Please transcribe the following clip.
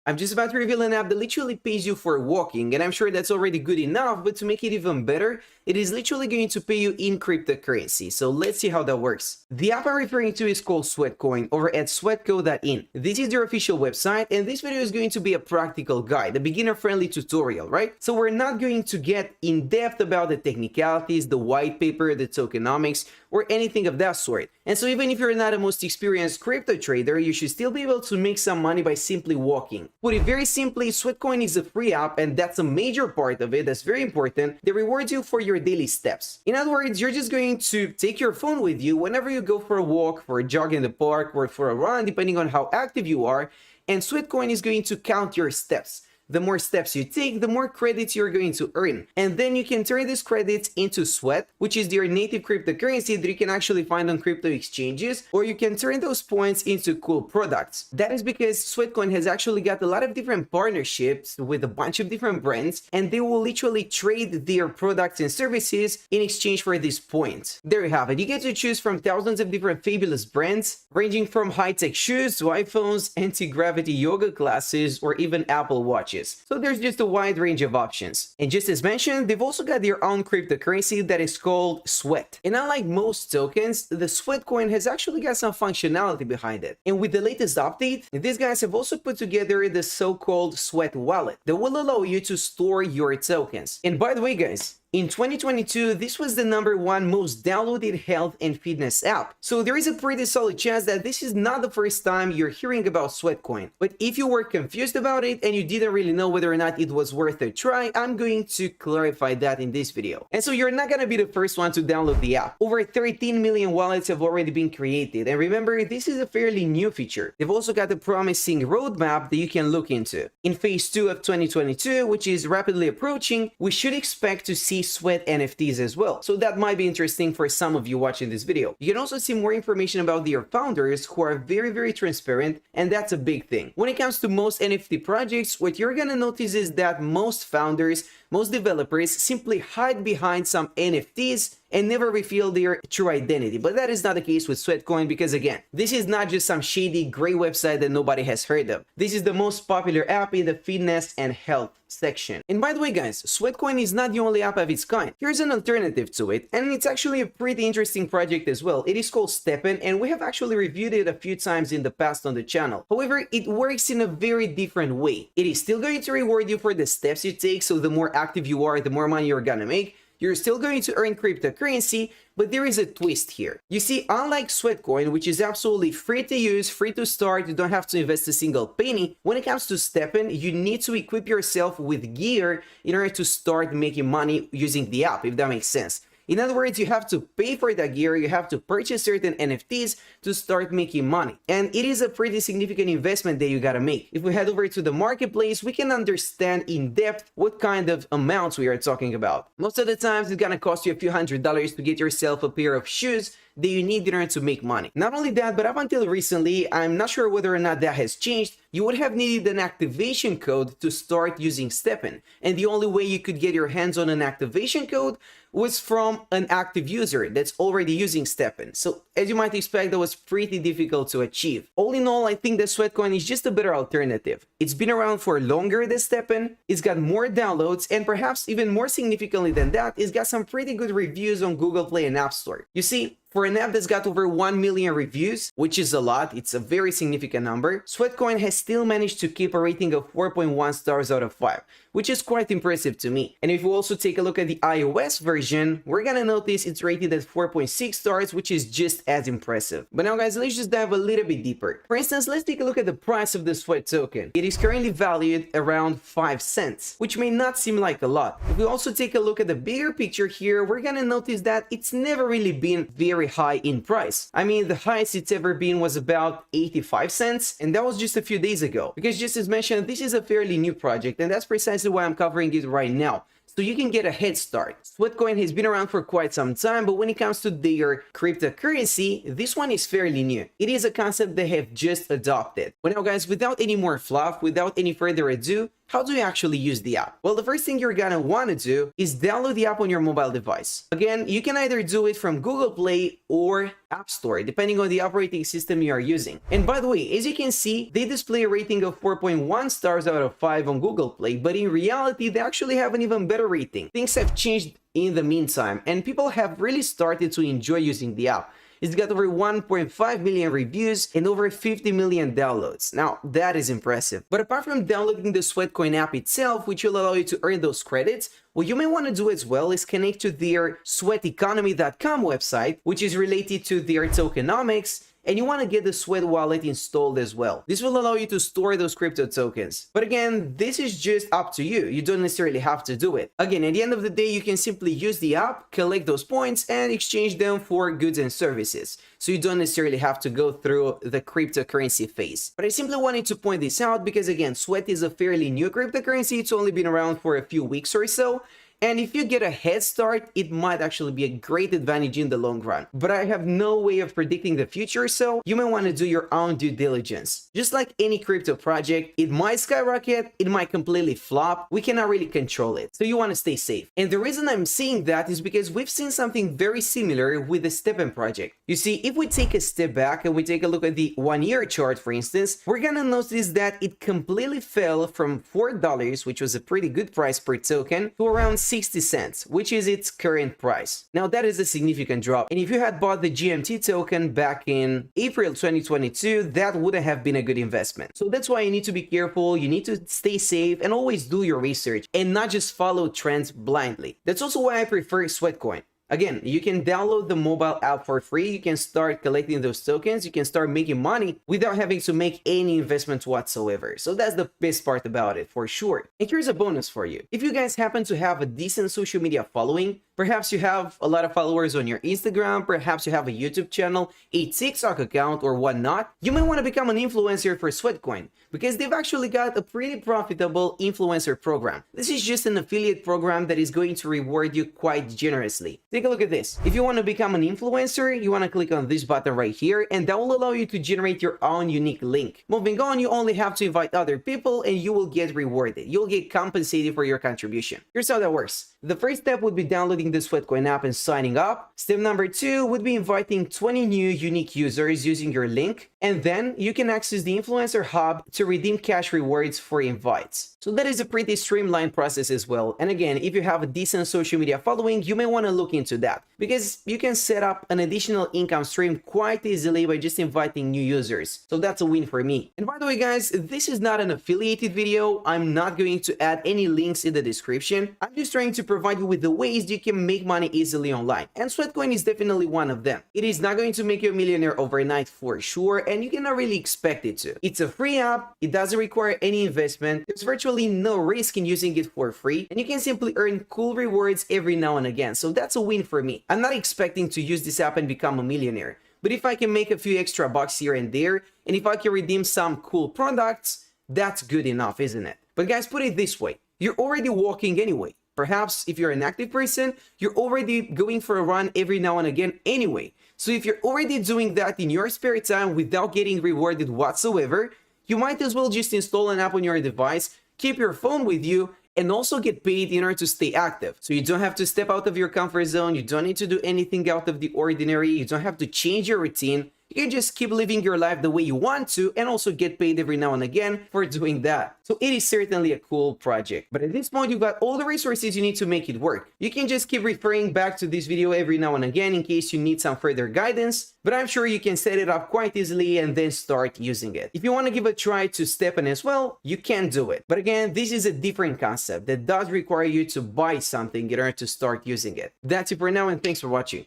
I'm just about to reveal an app that literally pays you for walking, and I'm sure that's already good enough, but to make it even better, it is literally going to pay you in cryptocurrency. So let's see how that works. The app I'm referring to is called Sweatcoin over at sweatco.in. This is their official website, and this video is going to be a practical guide, a beginner-friendly tutorial, right? So we're not going to get in depth about the technicalities, the white paper, the tokenomics, or anything of that sort. And so even if you're not a most experienced crypto trader, you should still be able to make some money by simply walking. Put it very simply, Sweatcoin is a free app, and that's a major part of it that's very important. They reward you for your daily steps. In other words, you're just going to take your phone with you whenever you go for a walk, for a jog in the park, or for a run, depending on how active you are, and Sweatcoin is going to count your steps. The more steps you take, the more credits you're going to earn. And then you can turn these credits into Sweat, which is their native cryptocurrency that you can actually find on crypto exchanges, or you can turn those points into cool products. That is because Sweatcoin has actually got a lot of different partnerships with a bunch of different brands, and they will literally trade their products and services in exchange for these points. There you have it. You get to choose from thousands of different fabulous brands, ranging from high-tech shoes to iPhones, anti-gravity yoga classes, or even Apple Watches. So there's just a wide range of options. And just as mentioned, they've also got their own cryptocurrency that is called Sweat. And unlike most tokens, the Sweatcoin has actually got some functionality behind it. And with the latest update, these guys have also put together the so-called Sweat wallet that will allow you to store your tokens. And by the way, guys, in 2022, this was the #1 most downloaded health and fitness app. So there is a pretty solid chance that this is not the first time you're hearing about Sweatcoin. But if you were confused about it and you didn't really know whether or not it was worth a try, I'm going to clarify that in this video. And so you're not gonna be the first one to download the app. Over 13 million wallets have already been created. And remember, this is a fairly new feature. They've also got a promising roadmap that you can look into. In phase 2 of 2022, which is rapidly approaching, we should expect to see Sweat NFTs as well. So that might be interesting for some of you watching this video. You can also see more information about their founders, who are very transparent, and that's a big thing. When it comes to most NFT projects, what you're gonna notice is that most founders, most developers simply hide behind some NFTs and never reveal their true identity. But that is not the case with Sweatcoin because, again, this is not just some shady gray website that nobody has heard of. This is the most popular app in the fitness and health section. And by the way, guys, Sweatcoin is not the only app of its kind. Here's an alternative to it, and it's actually a pretty interesting project as well. It is called STEPN, and we have actually reviewed it a few times in the past on the channel. However, it works in a very different way. It is still going to reward you for the steps you take, so the more active you are, the more money you're gonna make. You're still going to earn cryptocurrency, but there is a twist here. You see, unlike Sweatcoin, which is absolutely free to use, free to start, you don't have to invest a single penny, when it comes to STEPN, you need to equip yourself with gear in order to start making money using the app, if that makes sense. In other words, you have to pay for that gear, you have to purchase certain NFTs to start making money. And it is a pretty significant investment that you gotta make. If we head over to the marketplace, we can understand in depth what kind of amounts we are talking about. Most of the times, it's gonna cost you a few $100s to get yourself a pair of shoes that you need in order to make money. Not only that, but up until recently, I'm not sure whether or not that has changed, you would have needed an activation code to start using STEPN. And the only way you could get your hands on an activation code was from an active user that's already using STEPN. So as you might expect, that was pretty difficult to achieve. All in all, I think that Sweatcoin is just a better alternative. It's been around for longer than STEPN, it's got more downloads, and perhaps even more significantly than that, it's got some pretty good reviews on Google Play and App Store. You see, for an app that's got over 1 million reviews, which is a lot, it's a very significant number, Sweatcoin has still managed to keep a rating of 4.1 stars out of 5, which is quite impressive to me. And if we also take a look at the iOS version, we're gonna notice it's rated at 4.6 stars, which is just as impressive. But now, guys, let's just dive a little bit deeper. For instance, let's take a look at the price of the Sweat token. It is currently valued around 5 cents, which may not seem like a lot. If we also take a look at the bigger picture here, we're gonna notice that it's never really been very high in price. I mean, the highest it's ever been was about 85 cents, and that was just a few days ago. Because just as mentioned, this is a fairly new project, and that's precisely why I'm covering it right now, so you can get a head start. Sweatcoin has been around for quite some time, but when it comes to their cryptocurrency, this one is fairly new. It is a concept they have just adopted. But now, guys, without any more fluff, without any further ado, How do you actually use the app? Well, the first thing you're gonna want to do is download the app on your mobile device. Again, you can either do it from Google Play or App Store, depending on the operating system you are using. And by the way, as you can see, they display a rating of 4.1 stars out of 5 on Google Play, but in reality, they actually have an even better rating. Things have changed in the meantime, and people have really started to enjoy using the app. It's got over 1.5 million reviews and over 50 million downloads. Now, that is impressive. But apart from downloading the Sweatcoin app itself, which will allow you to earn those credits, what you may want to do as well is connect to their sweateconomy.com website, which is related to their tokenomics, and you want to get the Sweat wallet installed as well. This will allow you to store those crypto tokens. But again, this is just up to you. You don't necessarily have to do it. Again, at the end of the day, you can simply use the app, collect those points, and exchange them for goods and services. So you don't necessarily have to go through the cryptocurrency phase. But I simply wanted to point this out because again, Sweat is a fairly new cryptocurrency. It's only been around for a few weeks or so. And if you get a head start, it might actually be a great advantage in the long run. But I have no way of predicting the future, so you may want to do your own due diligence. Just like any crypto project, it might skyrocket, it might completely flop, we cannot really control it. So you want to stay safe. And the reason I'm saying that is because we've seen something very similar with the STEPN project. You see, if we take a step back and we take a look at the 1-year chart, for instance, we're gonna notice that it completely fell from $4, which was a pretty good price per token, to around 60 cents, which is its current price. Now that is a significant drop, and if you had bought the GMT token back in April 2022, that wouldn't have been a good investment. So that's why you need to be careful, you need to stay safe, and always do your research, and not just follow trends blindly. That's also why I prefer Sweatcoin. Again, you can download the mobile app for free, you can start collecting those tokens, you can start making money without having to make any investment whatsoever. So that's the best part about it, for sure. And here's a bonus for you. If you guys happen to have a decent social media following, perhaps you have a lot of followers on your Instagram, perhaps you have a YouTube channel, a TikTok account, or whatnot, you may want to become an influencer for Sweatcoin, because they've actually got a pretty profitable influencer program. This is just an affiliate program that is going to reward you quite generously. Take a look at this. If you want to become an influencer, you want to click on this button right here, and that will allow you to generate your own unique link. Moving on, you only have to invite other people and you will get rewarded. You'll get compensated for your contribution. Here's how that works. The first step would be downloading the Sweatcoin app and signing up. Step number 2 would be inviting 20 new unique users using your link, and then you can access the Influencer Hub to redeem cash rewards for invites. So that is a pretty streamlined process as well. And again, if you have a decent social media following, you may want to look into that, because you can set up an additional income stream quite easily by just inviting new users. So that's a win for me. And by the way, guys, this is not an affiliated video. I'm not going to add any links in the description. I'm just trying to provide you with the ways you can make money easily online, and Sweatcoin is definitely one of them. It is not going to make you a millionaire overnight for sure, and you cannot really expect it to. It's a free app, it doesn't require any investment, there's virtually no risk in using it for free, and you can simply earn cool rewards every now and again. So that's a win for me. I'm not expecting to use this app and become a millionaire, but if I can make a few extra bucks here and there, and if I can redeem some cool products, that's good enough, isn't it? But guys, put it this way, you're already walking anyway. Perhaps if you're an active person, you're already going for a run every now and again anyway. So if you're already doing that in your spare time without getting rewarded whatsoever, you might as well just install an app on your device, keep your phone with you, and also get paid in order to stay active. So you don't have to step out of your comfort zone, you don't need to do anything out of the ordinary, you don't have to change your routine. You can just keep living your life the way you want to and also get paid every now and again for doing that. So it is certainly a cool project. But at this point, you've got all the resources you need to make it work. You can just keep referring back to this video every now and again in case you need some further guidance, but I'm sure you can set it up quite easily and then start using it. If you want to give a try to STEPN as well, you can do it. But again, this is a different concept that does require you to buy something in order to start using it. That's it for now, and thanks for watching.